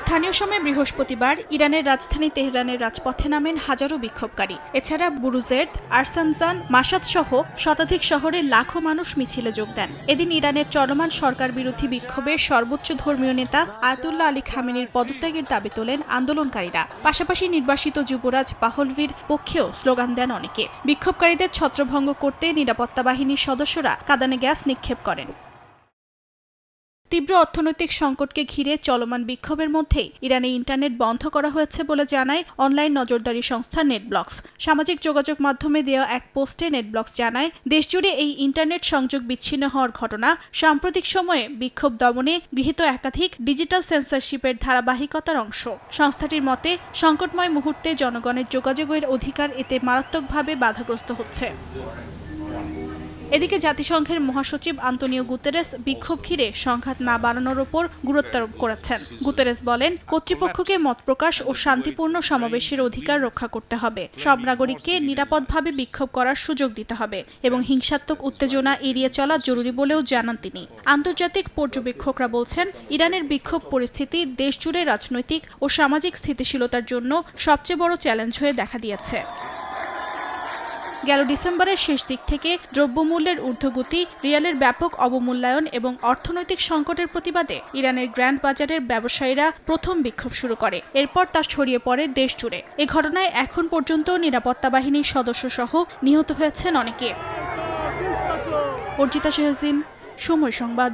স্থানীয় সময় বৃহস্পতিবার ইরানের রাজধানী তেহরানের রাজপথে নামেন হাজারো বিক্ষোভকারী। এছাড়া বুরুজের্দ, আরসানজান, মাশাদ সহ শতাধিক শহরে লাখো মানুষ মিছিলে যোগ দেন। এদিন ইরানের চলমান সরকার বিরোধী বিক্ষোভে সর্বোচ্চ ধর্মীয় নেতা আয়াতুল্লাহ আলী খামেনির পদত্যাগের দাবি তোলেন আন্দোলনকারীরা। পাশাপাশি নির্বাসিত যুবরাজ পাহলভির পক্ষেও স্লোগান দেন অনেকে। বিক্ষোভকারীদের ছত্রভঙ্গ করতে নিরাপত্তা বাহিনীর সদস্যরা কাঁদানে গ্যাস নিক্ষেপ করেন। তীব্র অর্থনৈতিক সংকটকে ঘিরে চলমান বিক্ষোভের মধ্যেই ইরানে ইন্টারনেট বন্ধ করা হয়েছে বলে জানায় অনলাইন নজরদারি সংস্থা নেটব্লকস। সামাজিক যোগাযোগ মাধ্যমে দেওয়া এক পোস্টে নেটব্লকস জানায়, দেশজুড়ে এই ইন্টারনেট সংযোগ বিচ্ছিন্ন হওয়ার ঘটনা সাম্প্রতিক সময়ে বিক্ষোভ দমনে গৃহীত একাধিক ডিজিটাল সেন্সরশিপের ধারাবাহিকতার অংশ। সংস্থাটির মতে, সংকটময় মুহূর্তে জনগণের যোগাযোগের অধিকার এতে মারাত্মকভাবে বাধাগ্রস্ত হচ্ছে। এদিকে জাতিসংঘের মহাসচিব আন্তোনিও গুতেরেস বিক্ষোভ ঘিরে সংঘাত না বাড়ানোর ওপর গুরুত্ব আরোপ করেছেন। গুতেরেস বলেন, কর্তৃপক্ষকে মত প্রকাশ ও শান্তিপূর্ণ সমাবেশের অধিকার রক্ষা করতে হবে। সব নাগরিককে নিরাপদভাবে বিক্ষোভ করার সুযোগ দিতে হবে এবং হিংসাত্মক উত্তেজনা এড়িয়ে চলা জরুরি বলেও জানান তিনি। আন্তর্জাতিক পর্যবেক্ষকরা বলছেন, ইরানের বিক্ষোভ পরিস্থিতি দেশজুড়ে রাজনৈতিক ও সামাজিক স্থিতিশীলতার জন্য সবচেয়ে বড় চ্যালেঞ্জ হয়ে দেখা দিয়েছে। গেল ডিসেম্বরের শেষ দিক থেকে দ্রব্যমূল্যের ঊর্ধ্বগতি, রিয়ালের ব্যাপক অবমূল্যায়ন এবং অর্থনৈতিক সংকটের প্রতিবাদে ইরানের গ্র্যান্ড বাজারের ব্যবসায়ীরা প্রথম বিক্ষোভ শুরু করে। এরপর তা ছড়িয়ে পড়ে দেশ জুড়ে। এ ঘটনায় এখন পর্যন্ত নিরাপত্তা বাহিনীর সদস্যসহ নিহত হয়েছেন অনেকে। অর্জিতা শাহজিন, সময় সংবাদ।